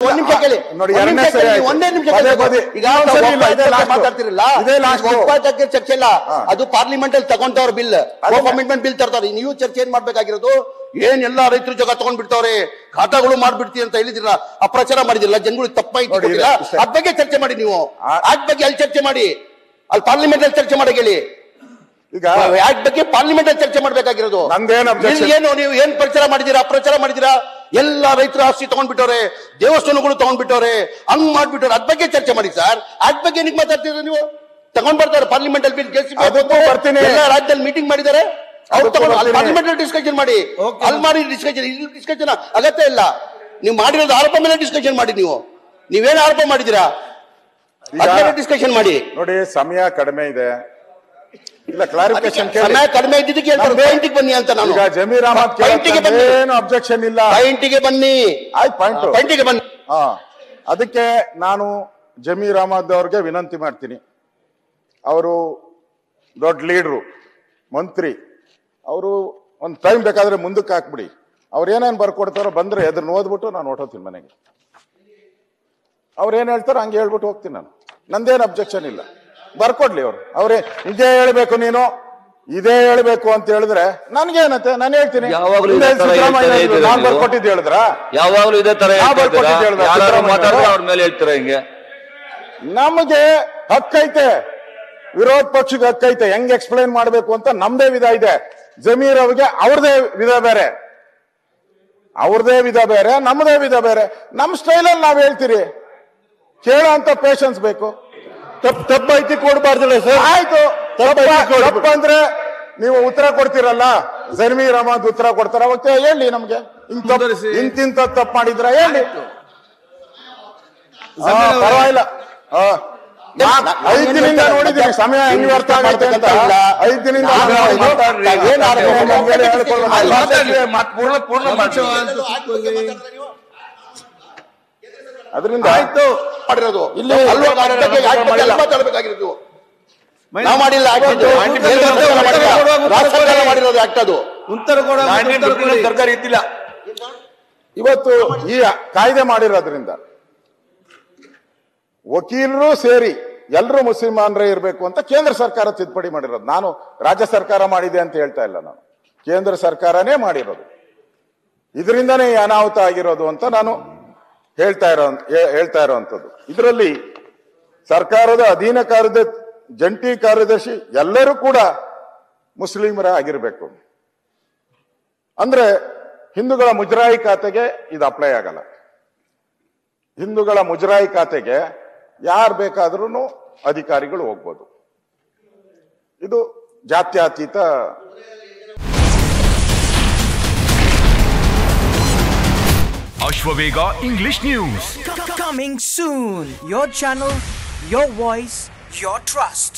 ಒಂದ್ ನಿಮಿಷ ಕೇಳಿ ನೋಡಿ, ಒಂದೇ ನಿಮಿಷ ಮಾತಾಡ್ತಿರಲ್ಲ, ಚರ್ಚೆ ಇಲ್ಲ. ಅದು ಪಾರ್ಲಿಮೆಂಟ್ ಅಲ್ಲಿ ತಗೊಂಡವ್ರ ಬಿಲ್, ಕಮಿಟ್ಮೆಂಟ್ ಬಿಲ್ ತರ್ತಾರೆ. ನೀವು ಚರ್ಚೆ ಏನ್ ಮಾಡ್ಬೇಕಾಗಿರೋದು? ಏನ್ ಎಲ್ಲಾ ರೈತರ ಜಾಗ ತಗೊಂಡ್ ಬಿಡ್ತಾವ್ರೆ, ಖಾತಾಗಳು ಮಾಡ್ಬಿಡ್ತೀವಿ ಅಂತ ಹೇಳಿದಿರ, ಅಪ್ರಚಾರ ಮಾಡಿದಿರಲ್ಲ, ಜನಗಳು ತಪ್ಪಾಯ್ತು ಅದ್ ಬಗ್ಗೆ ಚರ್ಚೆ ಮಾಡಿ. ನೀವು ಆಕ್ಟ್ ಬಗ್ಗೆ ಅಲ್ಲಿ ಚರ್ಚೆ ಮಾಡಿ, ಅಲ್ಲಿ ಪಾರ್ಲಿಮೆಂಟ್ ಅಲ್ಲಿ ಚರ್ಚೆ ಮಾಡಿ ಹೇಳಿ. ಈಗ ಆಕ್ಟ್ ಬಗ್ಗೆ ಪಾರ್ಲಿಮೆಂಟ್ ಅಲ್ಲಿ ಚರ್ಚೆ ಮಾಡ್ಬೇಕಾಗಿರೋದು. ಏನು ನೀವು ಏನ್ ಪ್ರಚಾರ ಮಾಡಿದೀರಾ, ಅಪ್ರಚಾರ ಮಾಡಿದೀರಾ? ಎಲ್ಲಾ ರೈತರ ಆಸ್ತಿ ತಗೊಂಡ್ಬಿಟ್ಟವ್ರೆ, ದೇವಸ್ಥಾನಗಳು ತಗೊಂಡ್ಬಿಟ್ಟವ್ರೆ, ಹಂಗ್ ಮಾಡ್ಬಿಟ್ಟವ್ರೆ. ಅದ್ ಬಗ್ಗೆ ಚರ್ಚೆ ಮಾಡಿ ಸರ್. ಅದ್ ಬಗ್ಗೆ ಏನಕ್ಕೆ ಮಾತಾಡ್ತಿದ್ರೆ ನೀವು? ತಗೊಂಡ್ ಬರ್ತಾರೆ ಪಾರ್ಲಿಮೆಂಟ್ ಅಲ್ಲಿ ಬಿಲ್, ಎಲ್ಲ ರಾಜ್ಯದಲ್ಲಿ ಮೀಟಿಂಗ್ ಮಾಡಿದ್ದಾರೆ, ಅವ್ರು ತಗೊಂಡು ಪಾರ್ಲಿಮೆಂಟ್ ಅಲ್ಲಿ ಡಿಸ್ಕಷನ್ ಮಾಡಿ, ಅಲ್ಲಿ ಮಾಡಿ ಡಿಸ್ಕಷನ್ ಅಗತ್ಯ ಇಲ್ಲ. ನೀವು ಮಾಡಿರೋದು ಆರೋಪ ಮೇಲೆ ಡಿಸ್ಕಷನ್ ಮಾಡಿ. ನೀವೇನು ಆರೋಪ ಮಾಡಿದೀರಾ ಡಿಸ್ಕಷನ್ ಮಾಡಿ. ನೋಡಿ, ಸಮಯ ಕಡಿಮೆ ಇದೆ, ಇಲ್ಲ ಕ್ಲಾರಿಫಿಕೇಶನ್ ಸಮಯ ಕಡಿಮೆ ಇದ್ದಿದ್ದಕ್ಕೆ ಪಾಯಿಂಟಿಗೆ ಬನ್ನಿ ಅಂತ ನಾನು. ಜಮೀರ್ ಅಹಮದ್ ಏನು ಅಬ್ಜೆಕ್ಷನ್ ಇಲ್ಲ, ಪಾಯಿಂಟಿಗೆ ಬನ್ನಿ. ಆಯ್ತು, ಪಾಯಿಂಟಿಗೆ ಬನ್ನಿ. ಅದಕ್ಕೆ ನಾನು ಜಮೀರ್ ಅಹಮದ್ ಅವ್ರಿಗೆ ವಿನಂತಿ ಮಾಡ್ತೀನಿ. ಅವರು ದೊಡ್ಡ ಲೀಡ್ರು, ಮಂತ್ರಿ, ಅವರು ಒಂದು ಟೈಮ್ ಬೇಕಾದ್ರೆ ಮುಂದಕ್ಕೆ ಹಾಕ್ಬಿಡಿ. ಅವ್ರು ಏನೇನು ಬರ್ಕೊಡ್ತಾರೋ ಬಂದ್ರೆ ಎದುರು ಓದ್ಬಿಟ್ಟು ನಾನು ಹೊರಟೋಗ್ತೀನಿ ಮನೆಗೆ. ಅವ್ರು ಏನ್ ಹೇಳ್ತಾರೋ ಹಂಗೆ ಹೇಳ್ಬಿಟ್ಟು ಹೋಗ್ತೀನಿ ನಾನು. ನಂದೇನು ಅಬ್ಜೆಕ್ಷನ್ ಇಲ್ಲ, ಬರ್ಕೊಡ್ಲಿ ಅವ್ರು. ಅವ್ರೇ ಇದೇ ಹೇಳ್ಬೇಕು, ನೀನು ಇದೇ ಹೇಳ್ಬೇಕು ಅಂತ ಹೇಳಿದ್ರೆ ನನ್ಗೇನತ್ತೆ, ನಾನು ಹೇಳ್ತೀನಿ. ನಾನ್ ಬರ್ಕೊಟ್ಟಿದ್ದು ಹೇಳಿದ್ರ? ಯಾವಾಗ್ಲೂ ಇದೇ ತರ ಹೇಳ್ತೀರಾ? ನಮಗೆ ಹಕ್ಕೈತೆ, ವಿರೋಧ ಪಕ್ಷಕ್ಕೆ ಹಕ್ಕೈತೆ. ಹೆಂಗ್ ಎಕ್ಸ್ಪ್ಲೈನ್ ಮಾಡ್ಬೇಕು ಅಂತ ನಮ್ದೇ ವಿಧ ಇದೆ. ಜಮೀರ್ ಅವ್ರಿಗೆ ಅವ್ರದೇ ವಿಧ ಬೇರೆ, ಅವ್ರದೇ ವಿಧ ಬೇರೆ, ನಮ್ದೇ ವಿಧ ಬೇರೆ. ನಮ್ ಸ್ಟೈಲಲ್ಲಿ ನಾವ್ ಹೇಳ್ತೀರಿ, ಕೇಳೋ ಅಂತ ಪೇಷನ್ಸ್ ಬೇಕು. ತಪ್ಪಾಯ್ತಿ ಕೊಡ್ಬಾರ್ದು ಸರ್. ಆಯ್ತು, ತಪ್ಪಂದ್ರೆ ನೀವು ಉತ್ತರ ಕೊಡ್ತೀರಲ್ಲ, ಜಮೀರ್ ಅಹಮದ್ ಉತ್ತರ ಕೊಡ್ತಾರ, ಅವತ್ತೆ ಹೇಳಿ ನಮ್ಗೆ ಇಂತಿಂತ ತಪ್ಪು ಮಾಡಿದ್ರ ಹೇಳಿ, ಪರವಾಗಿಲ್ಲ. 5 ದಿನದಿಂದ ನೋಡಿದ್ದೀನಿ ಸಮಯ ಹೆಂಗ್ ವ್ಯರ್ಥ ಆಗುತ್ತೆ ಅಂತ. 5 ದಿನದಿಂದ ಅದರಿಂದ ಆಯ್ತು ಮಾಡಿರೋದು ಇಲ್ಲಿ ಮಾತಾಡಬೇಕಾಗಿರೋದು ನಾವು ಮಾಡಿಲ್ಲ. ಮಾಡಿರೋದು ಆಕ್ಟ್ ಅದು ಉತ್ತರ ಸರ್ಕಾರ ಇದ್ದಿಲ್ಲ. ಇವತ್ತು ಈ ಕಾಯ್ದೆ ಮಾಡಿರೋದ್ರಿಂದ ವಕೀಲರು ಸೇರಿ ಎಲ್ಲರೂ ಮುಸಲ್ಮಾನರೇ ಇರಬೇಕು ಅಂತ ಕೇಂದ್ರ ಸರ್ಕಾರ ತಿದ್ದುಪಡಿ ಮಾಡಿರೋದು. ನಾನು ರಾಜ್ಯ ಸರ್ಕಾರ ಮಾಡಿದೆ ಅಂತ ಹೇಳ್ತಾ ಇಲ್ಲ, ನಾನು ಕೇಂದ್ರ ಸರ್ಕಾರನೇ ಮಾಡಿರೋದು. ಇದರಿಂದನೇ ಅನಾಹುತ ಆಗಿರೋದು ಅಂತ ನಾನು ಹೇಳ್ತಾ ಇರೋವಂಥದ್ದು. ಇದರಲ್ಲಿ ಸರ್ಕಾರದ ಅಧೀನ ಜಂಟಿ ಕಾರ್ಯದರ್ಶಿ ಎಲ್ಲರೂ ಕೂಡ ಮುಸ್ಲಿಮರ ಆಗಿರ್ಬೇಕು. ಅಂದ್ರೆ ಹಿಂದೂಗಳ ಮುಜರಾಯಿ ಖಾತೆಗೆ ಇದು ಅಪ್ಲೈ ಆಗಲ್ಲ. ಹಿಂದೂಗಳ ಮುಜರಾಯಿ ಖಾತೆಗೆ ಯಾರು ಬೇಕಾದ್ರೂ ಅಧಿಕಾರಿಗಳು ಹೋಗ್ಬೋದು. ಇದು ಜಾತ್ಯತೀತ. Ashwavega English News. Coming soon. Your channel, your voice, your trust.